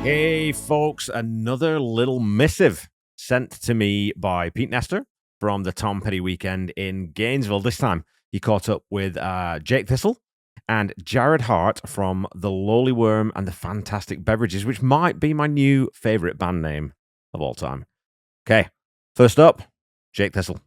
Hey, folks, another little missive sent to me by Pete Nestor from the Tom Petty weekend in Gainesville. This time, he caught up with Jake Thistle and Jared Hart from the Lowly Worm and the Fantastic Beverages, which might be my new favorite band name of all time. Okay, first up, Jake Thistle.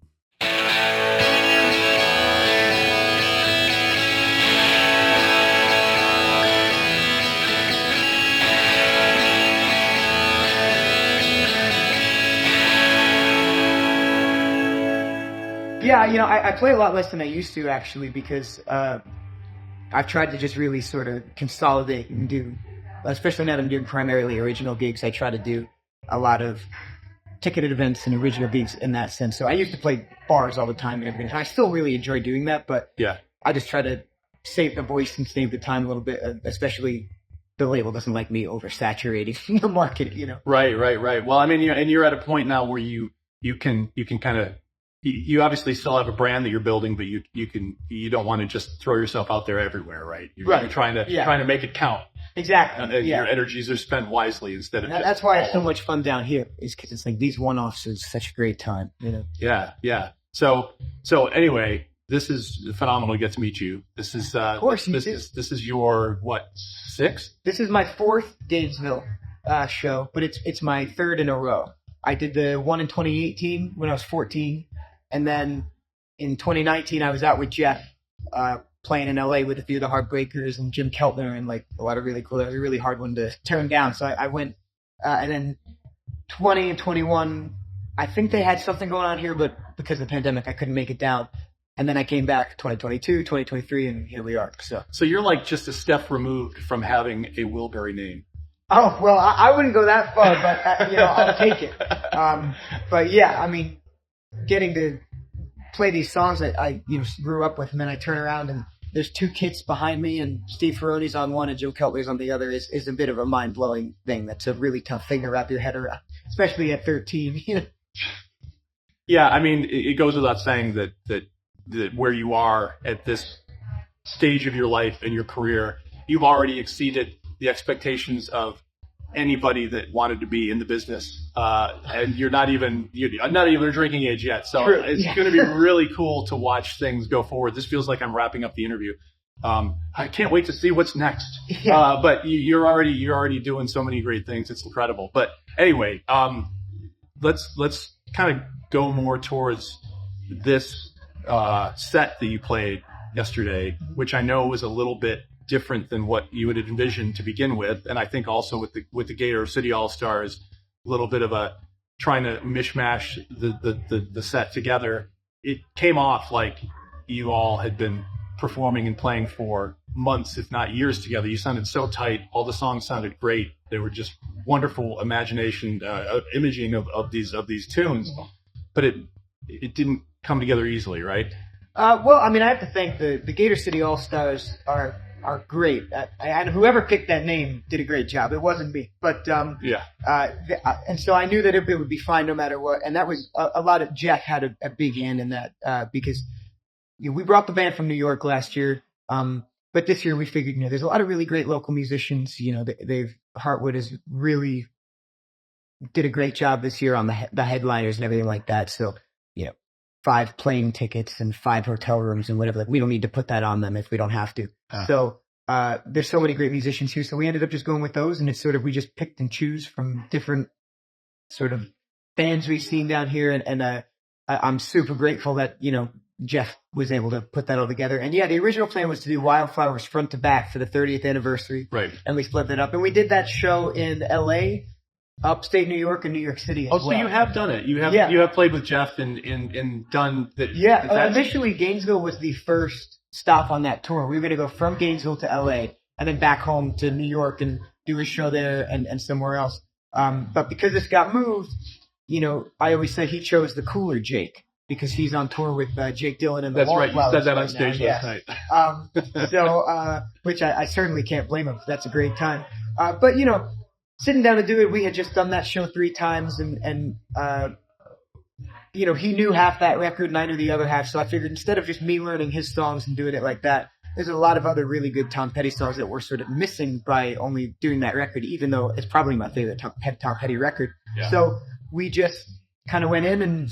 Yeah, I play a lot less than I used to, actually, because I've tried to just really sort of consolidate and do, especially now that I'm doing primarily original gigs, I try to do a lot of ticketed events and original gigs in that sense. So I used to play bars all the time and everything. I still really enjoy doing that, but I just try to save the voice and save the time a little bit, especially the label doesn't like me oversaturating the market, Right. Well, I mean, you're at a point now where you can kind of, you obviously still have a brand that you're building, but you don't want to just throw yourself out there everywhere, right? You're trying to make it count. Exactly. Your energies are spent wisely instead of. That's why I have so much fun down here, is because it's like these one-offs is such a great time, Yeah. So anyway, this is phenomenal to get to meet you. This is of course this is your sixth? This is my fourth Gainesville show, but it's my third in a row. I did the one in 2018 when I was 14. And then in 2019, I was out with Jeff, playing in LA with a few of the Heartbreakers and Jim Keltner and like a lot of really cool, really hard one to turn down. So I went, and then 20 and 21, I think they had something going on here, but because of the pandemic, I couldn't make it down. And then I came back 2022, 2023, and here we are. So you're like just a step removed from having a Wilbury name. Oh, well, I wouldn't go that far, but I'll take it. But yeah, I mean, getting to play these songs that I grew up with, and then I turn around and there's two kids behind me and Steve Ferrone's on one and Joe Keltner's on the other is a bit of a mind-blowing thing. That's a really tough thing to wrap your head around, especially at 13. Yeah, I mean, it goes without saying that where you are at this stage of your life and your career, you've already exceeded the expectations of anybody that wanted to be in the business, and you're not even drinking age yet. So it's going to be really cool to watch things go forward. This feels like I'm wrapping up the interview. I can't wait to see what's next. But you're already doing so many great things. It's incredible. But anyway, let's kind of go more towards this set that you played yesterday, which I know was a little bit different than what you had envisioned to begin with, and I think also with the Gator City All Stars, a little bit of a trying to mishmash the set together. It came off like you all had been performing and playing for months, if not years together. You sounded so tight. All the songs sounded great. They were just wonderful imaging of these tunes, but it didn't come together easily, right? Well, I mean, I have to thank the Gator City All Stars are great. And whoever picked that name did a great job. It wasn't me, but and so I knew that it would be fine no matter what. And that was a lot of Jeff had a big hand in that because we brought the band from New York last year, but this year we figured there's a lot of really great local musicians. Heartwood has really did a great job this year on the headliners and everything like that. So 5 plane tickets and 5 hotel rooms and whatever. Like, we don't need to put that on them if we don't have to. So there's so many great musicians here. So we ended up just going with those, and it's sort of, we just picked and choose from different sort of bands we've seen down here. And I'm super grateful that, Jeff was able to put that all together. And yeah, the original plan was to do Wildflowers front to back for the 30th anniversary. Right. And we split that up. And we did that show in LA, upstate New York, and New York City as well. So you have done it. You have played with Jeff and done that. Yeah, initially Gainesville was the first stop on that tour. We were going to go from Gainesville to LA and then back home to New York and do a show there and somewhere else. But because this got moved, I always say he chose the cooler Jake because he's on tour with Jake Dillon and the That's right. You said that on right stage last night. So, which I certainly can't blame him. That's a great time. But sitting down to do it, we had just done that show 3 times, and he knew half that record and I knew the other half. So I figured instead of just me learning his songs and doing it like that, there's a lot of other really good Tom Petty songs that were sort of missing by only doing that record, even though it's probably my favorite Tom Petty record. Yeah. So we just kind of went in, and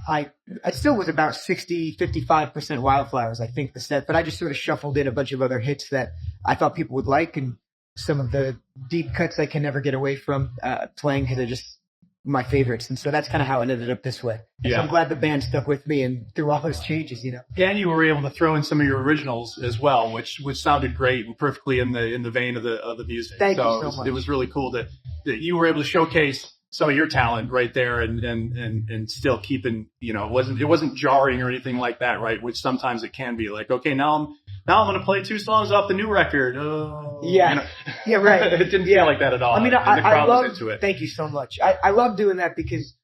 I still was about 55% Wildflowers, I think, the set, but I just sort of shuffled in a bunch of other hits that I thought people would like, and some of the deep cuts I can never get away from playing, because they're just my favorites. And so that's kind of how it ended up this way. Yeah. So I'm glad the band stuck with me and through all those changes, you know. And you were able to throw in some of your originals as well, which sounded great and perfectly in the vein of the music. Thank you so much. It was really cool that you were able to showcase some of your talent right there, and still keeping, you know, it wasn't jarring or anything like that, right? Which sometimes it can be like, okay, now I'm going to play 2 songs off the new record. Oh, yeah. You know? Yeah, right. It didn't feel like that at all. I mean, the crowd was into it. Thank you so much. I love doing that because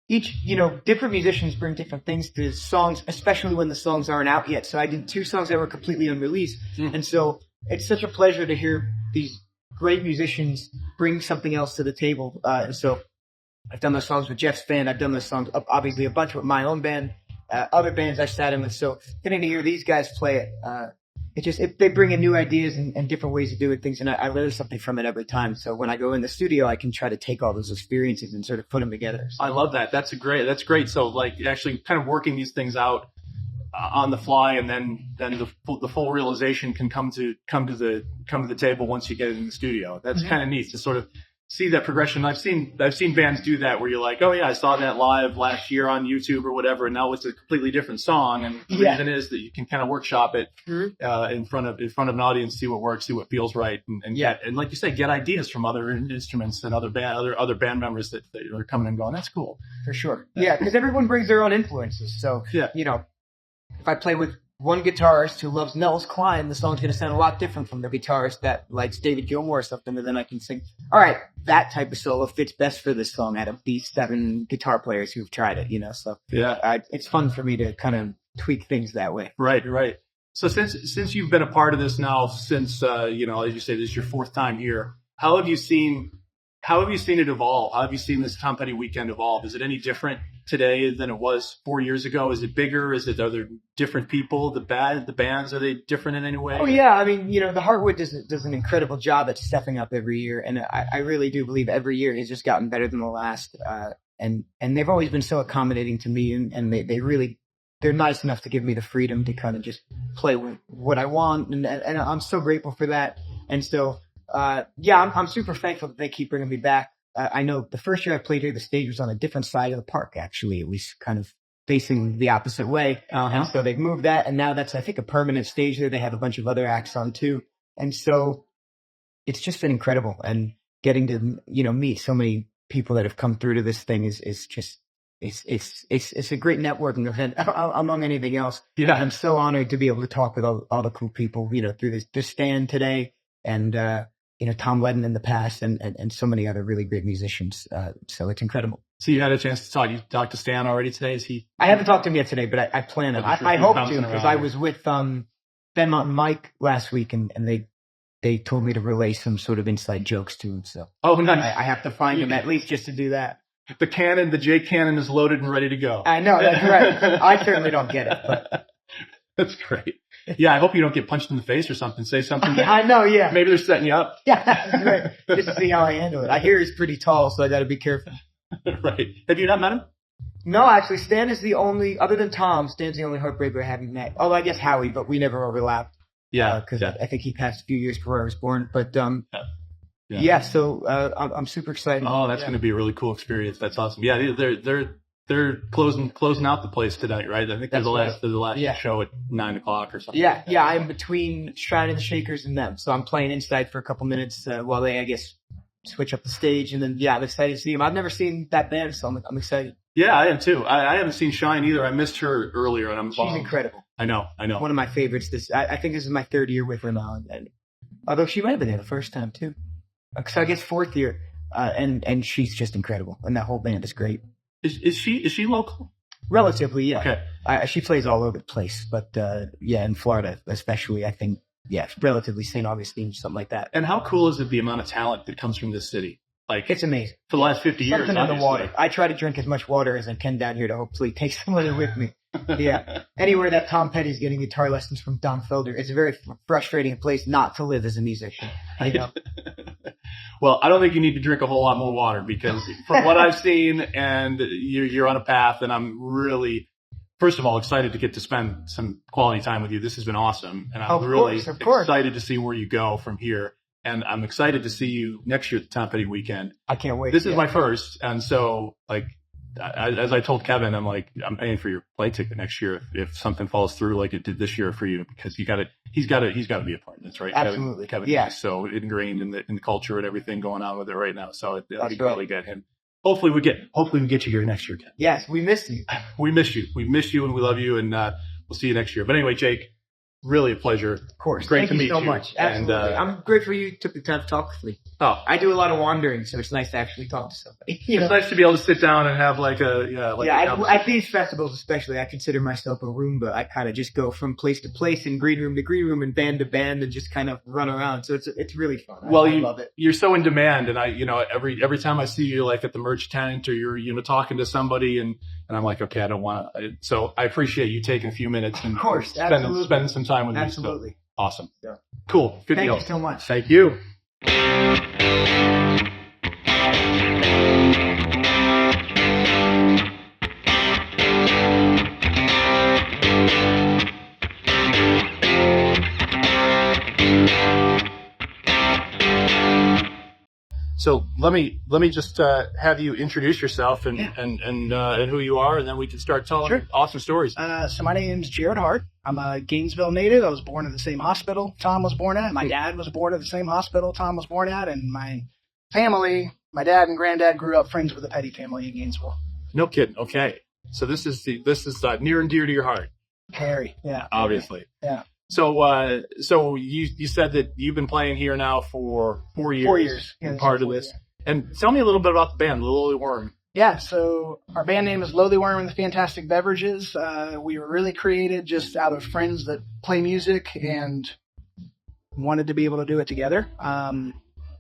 different musicians bring different things to songs, especially when the songs aren't out yet. So I did 2 songs that were completely unreleased. And so it's such a pleasure to hear these great musicians bring something else to the table. And so I've done those songs with Jeff's band. I've done those songs, obviously, a bunch with my own band, other bands I sat in with. So getting to hear these guys play it, they bring in new ideas and different ways of doing things, and I learn something from it every time. So when I go in the studio, I can try to take all those experiences and sort of put them together. I love that. That's great. So like actually kind of working these things out on the fly, and then the full realization can come to the table once you get it in the studio. That's kind of neat to sort of see that progression. I've seen bands do that where you're like, oh yeah, I saw that live last year on YouTube or whatever, and now it's a completely different song. And the reason is that you can kind of workshop it in front of an audience, see what works, see what feels right, and like you say, get ideas from other instruments and other band members that are coming and going. That's cool. For sure. Yeah, because everyone brings their own influences. So you know, if I play with one guitarist who loves Nels Cline, the song's going to sound a lot different from the guitarist that likes David Gilmour or something, and then I can sing, all right, that type of solo fits best for this song out of these 7 guitar players who've tried it, you know? So it's fun for me to kind of tweak things that way. Right. So since you've been a part of this now, since, as you say, this is your 4th time here, how have you seen it evolve? How have you seen this Tom Petty weekend evolve? Is it any different today than it was 4 years ago? Is it bigger? Are there different people? The bands, are they different in any way? Oh yeah, I mean, the Heartwood does an incredible job at stepping up every year, and I really do believe every year has just gotten better than the last. And they've always been so accommodating to me, and they're nice enough to give me the freedom to kind of just play with what I want, and I'm so grateful for that. And so I'm super thankful that they keep bringing me back. I know the first year I played here, the stage was on a different side of the park, actually. It was kind of facing the opposite way. So they've moved that, and now that's, I think, a permanent stage there. They have a bunch of other acts on, too. And so it's just been incredible. And getting to, meet so many people that have come through to this thing is just, it's a great networking event among anything else. Yeah. I'm so honored to be able to talk with all the cool people, through this stand today, and, Tom Ledden in the past, and so many other really great musicians. So it's incredible. So you had a chance to talk. You talked to Stan already today? Is he? I haven't talked to him yet today, but I plan on. I hope to, because I was with Ben and Mike last week, and they told me to relay some sort of inside jokes to him. So nice. I have to find him at least just to do that. The J cannon is loaded and ready to go. I know, that's right. I certainly don't get it, but that's great. Yeah, I hope you don't get punched in the face or something. Say something. I know, yeah. Maybe they're setting you up. Yeah, that's right. Just to see how I handle it. I hear he's pretty tall, so I got to be careful. Right. Have you not met him? No, actually, Stan is the only, other than Tom, Stan's the only Heartbreaker I haven't met. Oh, I guess Howie, but we never overlapped. Yeah. Because I think he passed a few years before I was born. But so I'm super excited. Oh, that's going to be a really cool experience. That's awesome. Yeah, they're closing out the place tonight, right? I think they're the last show at 9:00 or something. Yeah, yeah. I'm between Shrine and the Shakers and them, so I'm playing inside for a couple minutes while they, I guess, switch up the stage, and then I'm excited to see them. I've never seen that band, so I'm excited. Yeah, I am too. I haven't seen Shine either. I missed her earlier, and she's incredible. I know. One of my favorites. I think this is my 3rd year with her now, and although she might have been there the first time too. So I guess 4th year, and she's just incredible, and that whole band is great. Is she local? Relatively, yeah. Okay. She plays all over the place, but in Florida especially, I think, relatively St. Augustine, something like that. And how cool is it, the amount of talent that comes from this city? Like, it's amazing. For the last 50 years. Something in the water. I try to drink as much water as I can down here to hopefully take some of it with me. Yeah. Anywhere that Tom Petty's getting guitar lessons from Don Felder, it's a very frustrating place not to live as a musician. You know? Well, I don't think you need to drink a whole lot more water, because from what I've seen, and you're on a path, and I'm really, first of all, excited to get to spend some quality time with you. This has been awesome. And I'm really excited to see where you go from here. And I'm excited to see you next year at the Tom Petty weekend. I can't wait. This is my first. And so, like, as I told Kevin, I'm like, I'm paying for your plane ticket next year if something falls through like it did this year for you, because he's got to be a part of this, right? Absolutely. Kevin is so ingrained in the culture and everything going on with it right now. So I'll probably get him. Hopefully we get you here next year, Kevin. Yes, we miss you. We miss you. We miss you and we love you, and we'll see you next year. But anyway, Jake, really a pleasure. Of course. Great to meet you. Thank you so much. Absolutely. And I'm grateful you took the time to talk with me. Oh, I do a lot of wandering, so it's nice to actually talk to somebody. You know? It's nice to be able to sit down and have at these festivals especially, I consider myself a Roomba. I kind of just go from place to place and green room to green room and band to band and just kind of run around. So it's really fun. I love it. You're so in demand, and every time I see you like at the merch tent or you're talking to somebody, and I'm like, okay, I don't want to. So I appreciate you taking a few minutes and of course, spending some time with me. Absolutely. So, awesome. Yeah. Cool. Good deal. Thank you so much. Thank you. So let me just have you introduce yourself and who you are, and then we can start telling awesome stories. So my name's Jared Hart. I'm a Gainesville native. I was born at the same hospital Tom was born at. My dad was born at the same hospital Tom was born at, and my family, my dad and granddad, grew up friends with the Petty family in Gainesville. No kidding. Okay, so this is near and dear to your heart. Harry, yeah, obviously, yeah. So you said that you've been playing here now for 4 years. 4 years. Yeah, part of this. Years. And tell me a little bit about the band, Lowly Worm. Yeah, so our band name is Lowly Worm and the Fantastic Beverages. We were really created just out of friends that play music and wanted to be able to do it together.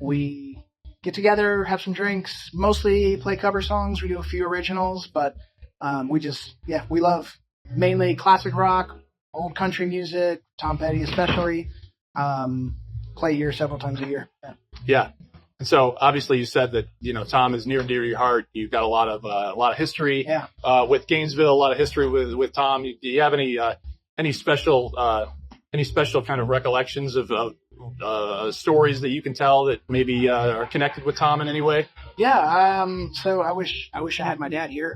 We get together, have some drinks, mostly play cover songs. We do a few originals, but we love mainly classic rock, old country music, Tom Petty especially. Play here several times a year. Yeah. And so obviously you said that, Tom is near and dear to your heart. You've got a lot of history with Gainesville, a lot of history with Tom. Do you have any special kind of recollections of stories that you can tell that maybe are connected with Tom in any way? Yeah. So I wish I had my dad here.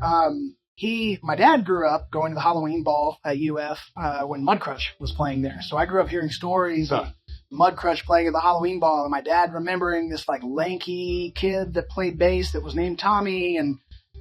My dad grew up going to the Halloween ball at UF when Mudcrutch was playing there. So I grew up hearing stories of Mudcrutch playing at the Halloween ball, and my dad remembering this like lanky kid that played bass that was named Tommy. And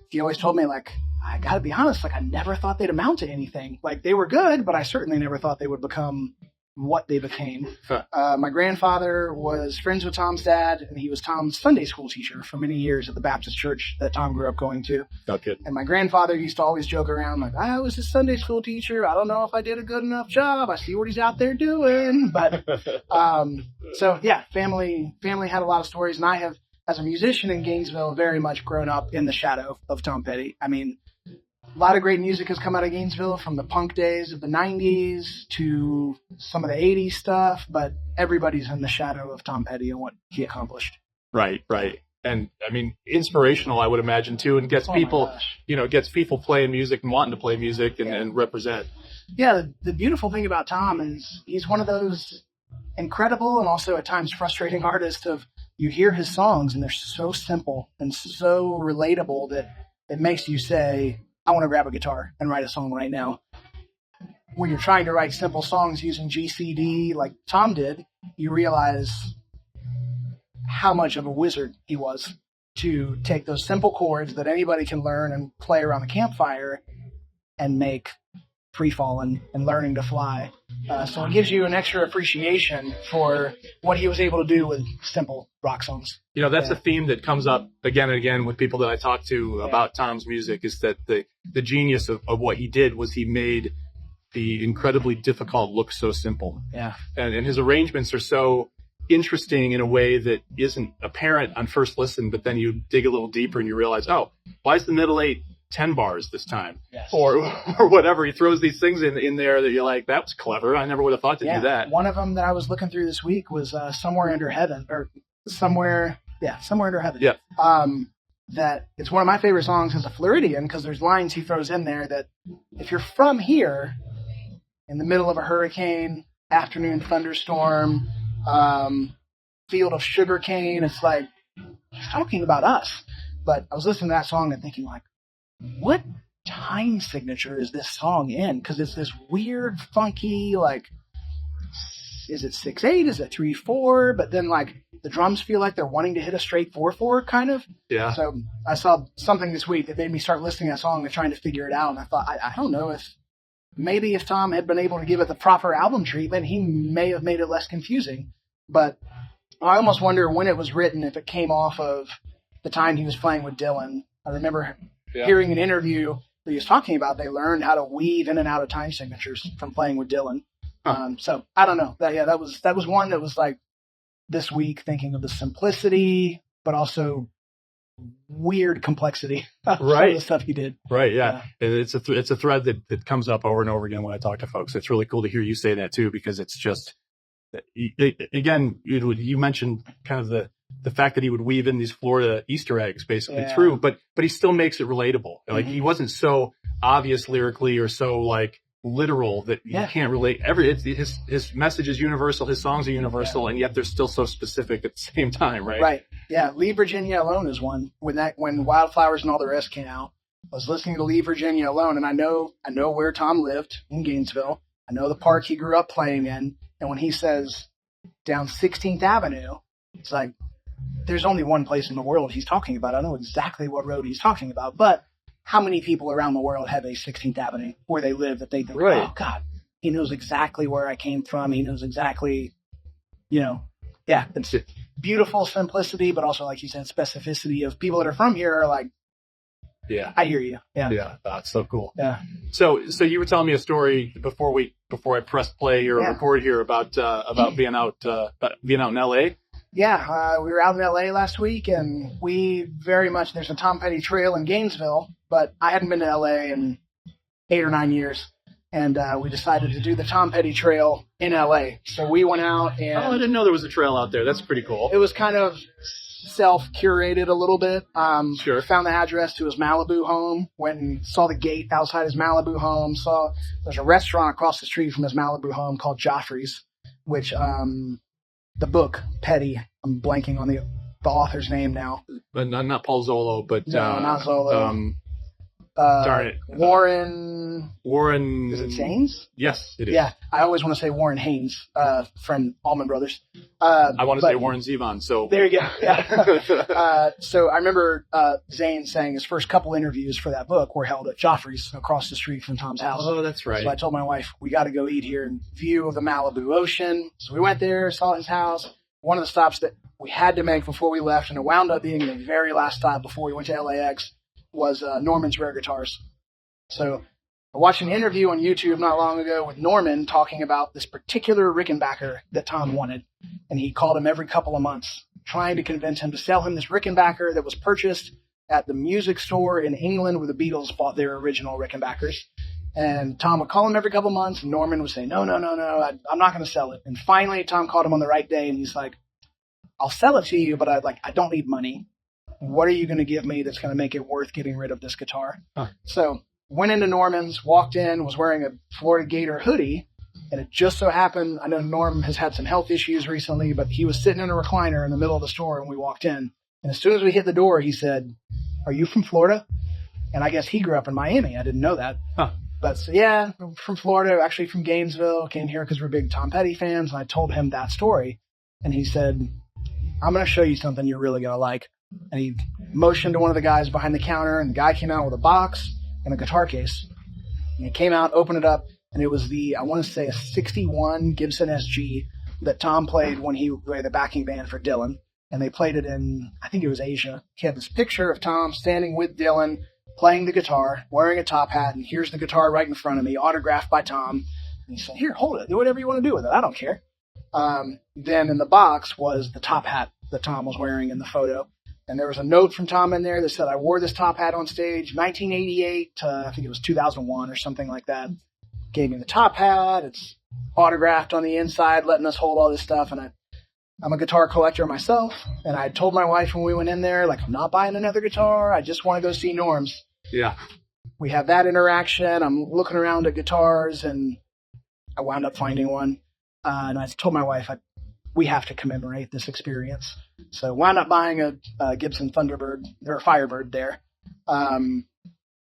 he always told me, like, I gotta be honest, like I never thought they'd amount to anything. Like they were good, but I certainly never thought they would become what they became. My grandfather was friends with Tom's dad, and he was Tom's Sunday school teacher for many years at the Baptist church that Tom grew up going to. Okay. And my grandfather used to always joke around like, I was his Sunday school teacher. I don't know if I did a good enough job. I see what he's out there doing. But family had a lot of stories, and I have, as a musician in Gainesville, very much grown up in the shadow of Tom Petty. I mean, a lot of great music has come out of Gainesville, from the punk days of the 90s to some of the 80s stuff, but everybody's in the shadow of Tom Petty and what he accomplished. Right. And I mean, inspirational, I would imagine too, and gets people playing music and wanting to play music and represent. Yeah. The beautiful thing about Tom is he's one of those incredible and also at times frustrating artists of, you hear his songs and they're so simple and so relatable that it makes you say, I want to grab a guitar and write a song right now. When you're trying to write simple songs using GCD like Tom did, you realize how much of a wizard he was to take those simple chords that anybody can learn and play around the campfire and make Free Fallin' and Learning to Fly. So it gives you an extra appreciation for what he was able to do with simple rock songs. That's a theme that comes up again and again with people that I talk to about Tom's music, is that the genius of what he did was he made the incredibly difficult look so simple. Yeah. And his arrangements are so interesting in a way that isn't apparent on first listen, but then you dig a little deeper and you realize, oh, why is the middle eight 10 bars this time, Yes. or whatever. He throws these things in there that you're like, that was clever. I never would have thought to do that. One of them that I was looking through this week was Somewhere Under Heaven, or Somewhere Under Heaven. Yeah. That it's one of my favorite songs as a Floridian, because there's lines he throws in there that if you're from here, in the middle of a hurricane, afternoon thunderstorm, field of sugarcane, it's like, he's talking about us. But I was listening to that song and thinking, like, what time signature is this song in? Because it's this weird, funky, like, is it 6/8? Is it 3/4? But then, like, the drums feel like they're wanting to hit a straight 4/4, kind of. Yeah. So I saw something this week that made me start listening to that song and trying to figure it out. And I thought, I don't know if maybe if Tom had been able to give it the proper album treatment, he may have made it less confusing. But I almost wonder when it was written, if it came off of the time he was playing with Dylan. I remember hearing an interview that he was talking about. They learned how to weave in and out of time signatures from playing with Dylan. So I don't know. That was one that was like this week, thinking of the simplicity, but also weird complexity of the stuff he did. Right. Yeah. It's a thread that comes up over and over again when I talk to folks. It's really cool to hear you say that too, because it's just, again, you mentioned kind of the fact that he would weave in these Florida Easter eggs basically through, but he still makes it relatable. Like he wasn't so obvious lyrically or so like literal that you can't relate. His message is universal, his songs are universal, and yet they're still so specific at the same time, right? Right. Yeah. Leave Virginia Alone is one. When Wildflowers and all the rest came out, I was listening to Leave Virginia Alone, and I know where Tom lived in Gainesville. I know the park he grew up playing in, and when he says down 16th Avenue, it's like there's only one place in the world he's talking about. I know exactly what road he's talking about, but how many people around the world have a 16th Avenue where they live that they think, oh, God, he knows exactly where I came from. He knows exactly, it's beautiful simplicity, but also, like you said, specificity of people that are from here are like, I hear you. Yeah. That's so cool. Yeah. So you were telling me a story before I pressed play or record here about being out in LA. Yeah, we were out in LA last week, and there's a Tom Petty trail in Gainesville, but I hadn't been to LA in 8 or 9 years, and we decided to do the Tom Petty trail in LA. So we went out and... Oh, I didn't know there was a trail out there. That's pretty cool. It was kind of self-curated a little bit. Sure. Found the address to his Malibu home, went and saw the gate outside his Malibu home, there's a restaurant across the street from his Malibu home called Joffrey's, which... the book, Petty, I'm blanking on the author's name now. But not Paul Zollo, but... No, not Zollo. Darn it. Warren... Is it Zanes? Yes, it is. Yeah, I always want to say Warren Haynes from Allman Brothers. I want to say Warren Zevon, so... There you go. Yeah. So I remember Zanes saying his first couple interviews for that book were held at Joffrey's across the street from Tom's house. Oh, that's right. So I told my wife, we got to go eat here in view of the Malibu Ocean. So we went there, saw his house. One of the stops that we had to make before we left, and it wound up being the very last stop before we went to LAX, was Norman's Rare Guitars. So I watched an interview on YouTube not long ago with Norman talking about this particular Rickenbacker that Tom wanted. And he called him every couple of months, trying to convince him to sell him this Rickenbacker that was purchased at the music store in England where the Beatles bought their original Rickenbackers. And Tom would call him every couple of months, and Norman would say, no, I'm not going to sell it. And finally, Tom called him on the right day, and he's like, I'll sell it to you, but I don't need money. What are you going to give me that's going to make it worth getting rid of this guitar? Huh. So went into Norman's, walked in, was wearing a Florida Gator hoodie, and it just so happened, I know Norm has had some health issues recently, but he was sitting in a recliner in the middle of the store when we walked in. And as soon as we hit the door, he said, are you from Florida? And I guess he grew up in Miami. I didn't know that. Huh. But so, yeah, from Florida, actually from Gainesville, came here because we're big Tom Petty fans. And I told him that story. And he said, I'm going to show you something you're really going to like. And he motioned to one of the guys behind the counter, and the guy came out with a box and a guitar case. And he came out, opened it up, and it was I want to say a 61 Gibson SG that Tom played when he was the backing band for Dylan. And they played it in, I think it was Asia. He had this picture of Tom standing with Dylan, playing the guitar, wearing a top hat, and here's the guitar right in front of me, autographed by Tom. And he said, here, hold it. Do whatever you want to do with it. I don't care. Then in the box was the top hat that Tom was wearing in the photo. And there was a note from Tom in there that said, I wore this top hat on stage 1988 to, I think it was 2001 or something like that. Gave me the top hat. It's autographed on the inside, letting us hold all this stuff. And I'm a guitar collector myself. And I told my wife when we went in there, like, I'm not buying another guitar. I just want to go see Norm's. Yeah. We have that interaction. I'm looking around at guitars, and I wound up finding one. And I told my wife, we have to commemorate this experience. So wound up buying a Gibson Thunderbird or Firebird there.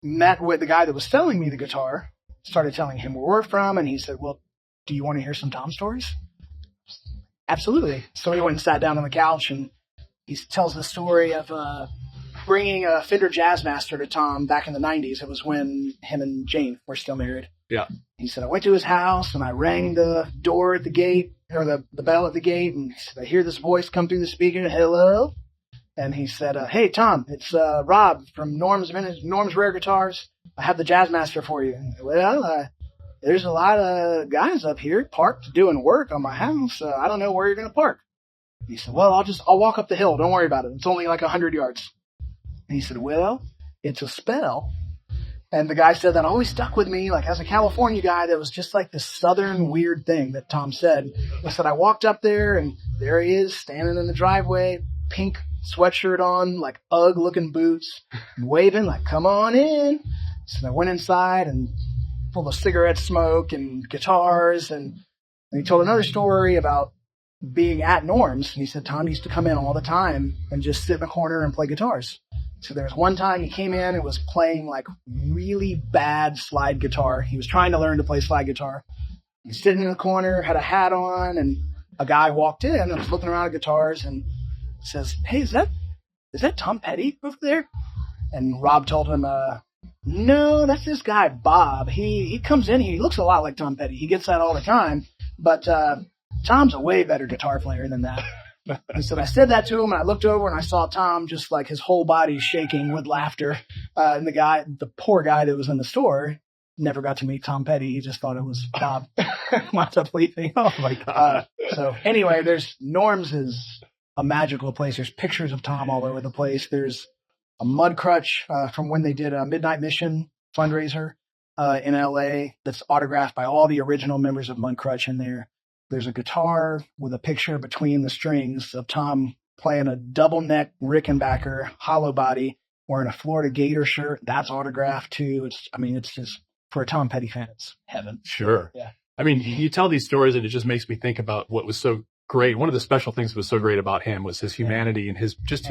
Met with the guy that was selling me the guitar, started telling him where we're from, and he said, well, do you want to hear some Tom stories? Absolutely. So we went and sat down on the couch, and he tells the story of bringing a Fender Jazzmaster to Tom back in the 90s. It was when him and Jane were still married. Yeah. He said, I went to his house, and I rang the door at the gate, or the bell at the gate, and he said, I hear this voice come through the speaker, hello? And he said, hey, Tom, it's Rob from Norm's Rare Guitars. I have the Jazzmaster for you. And, well, there's a lot of guys up here parked doing work on my house. I don't know where you're going to park. He said, well, I'll walk up the hill. Don't worry about it. It's only like 100 yards. And he said, well, it's a spell. And the guy said that always stuck with me, like as a California guy, that was just like this southern weird thing that Tom said. He said, I walked up there, and there he is standing in the driveway, pink sweatshirt on, like Ugg looking boots, waving like, come on in. So I went inside and full of cigarette smoke and guitars. And he told another story about being at Norm's. And he said Tom used to come in all the time and just sit in a corner and play guitars. So there was one time he came in and was playing like really bad slide guitar. He was trying to learn to play slide guitar. He was sitting in the corner, had a hat on, and a guy walked in and was looking around at guitars and says, hey, is that Tom Petty over there? And Rob told him, no, that's this guy, Bob. He comes in here. He looks a lot like Tom Petty. He gets that all the time. But Tom's a way better guitar player than that. And so I said that to him, and I looked over and I saw Tom just like his whole body shaking with laughter. And the poor guy that was in the store, never got to meet Tom Petty. He just thought it was Bob. Wound up leaving. Oh my God. So anyway, Norm's is a magical place. There's pictures of Tom all over the place. There's a mud crutch from when they did a Midnight Mission fundraiser in LA that's autographed by all the original members of Mud Crutch in there. There's a guitar with a picture between the strings of Tom playing a double neck Rickenbacker hollow body, wearing a Florida Gator shirt. That's autographed too. It's just, for a Tom Petty fan, it's heaven. Sure. Yeah. I mean, you tell these stories and it just makes me think about what was so great. One of the special things that was so great about him was his humanity and he was just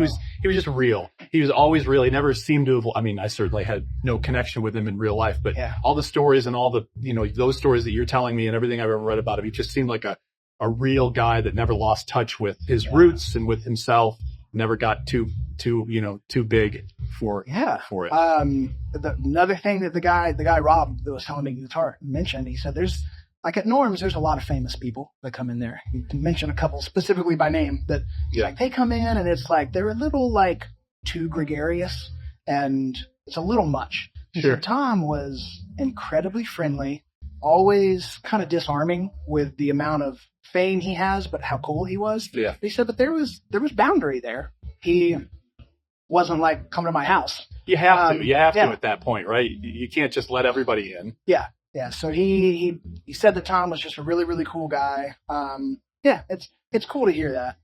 real. He was always real. He never seemed to have, I certainly had no connection with him in real life, but all the stories and all the, those stories that you're telling me and everything I've ever read about him, he just seemed like a real guy that never lost touch with his roots and with himself, never got too big for it. Another thing that the guy Rob that was telling me guitar mentioned, he said like at Norm's, there's a lot of famous people that come in there. You can mention a couple specifically by name that like they come in and it's like they're a little like too gregarious and it's a little much. Sure. Tom was incredibly friendly, always kind of disarming with the amount of fame he has, but how cool he was. Yeah. He said, but there was boundary there. He wasn't like, come to my house. You have to at that point, right? You can't just let everybody in. Yeah. Yeah, so he said that Tom was just a really, really cool guy. It's cool to hear that.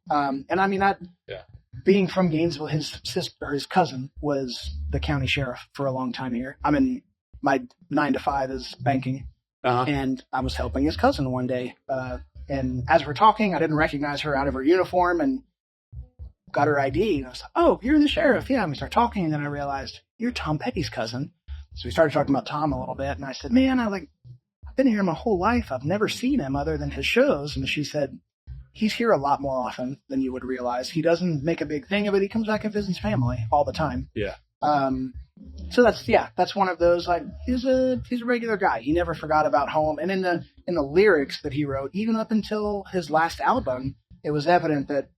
Being from Gainesville, his cousin was the county sheriff for a long time here. My 9 to 5 is banking, and I was helping his cousin one day. And as we're talking, I didn't recognize her out of her uniform and got her ID. And I was like, oh, you're the sheriff. Yeah, and we started talking, and then I realized, you're Tom Petty's cousin. So we started talking about Tom a little bit, and I said, man, I've been here my whole life. I've never seen him other than his shows. And she said, he's here a lot more often than you would realize. He doesn't make a big thing of it. He comes back and visits family all the time. Yeah. So that's one of those, like, he's a regular guy. He never forgot about home. And in the lyrics that he wrote, even up until his last album, it was evident that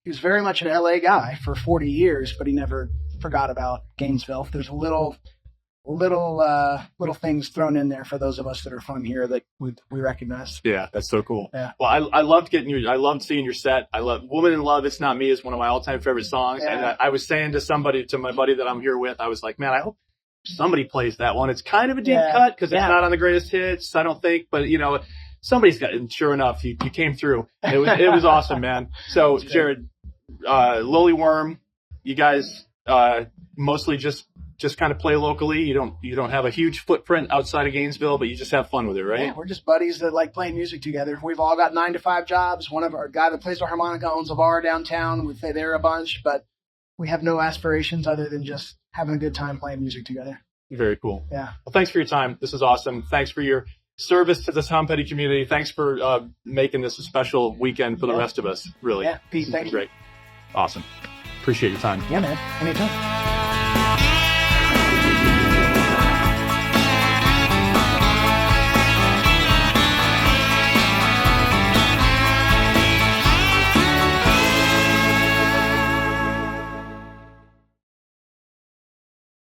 he was very much an LA guy for 40 years, but he never forgot about Gainesville. There's a little little things thrown in there for those of us that are from here that we recognize. Yeah, that's so cool. Yeah. Well, I loved I loved seeing your set. I love Woman in Love, It's Not Me is one of my all-time favorite songs. Yeah. And I was saying to my buddy that I'm here with, I was like, man, I hope somebody plays that one. It's kind of a deep cut because it's not on the greatest hits, I don't think, but somebody's got it. And sure enough, you came through. It was awesome, man. So Jared, Lowly Worm, you guys, mostly just kind of play locally. You don't have a huge footprint outside of Gainesville, but you just have fun with it, right? Yeah, we're just buddies that like playing music together. We've all got 9-to-5 jobs. One of our guy that plays the harmonica owns a bar downtown. We play there a bunch, but we have no aspirations other than just having a good time playing music together. Very cool. Yeah. Well, thanks for your time. This is awesome. Thanks for your service to the Tom Petty community. Thanks for making this a special weekend for the rest of us. Really. Yeah, Pete, thank you. Great. Awesome. Appreciate your time. Yeah, man. Anytime.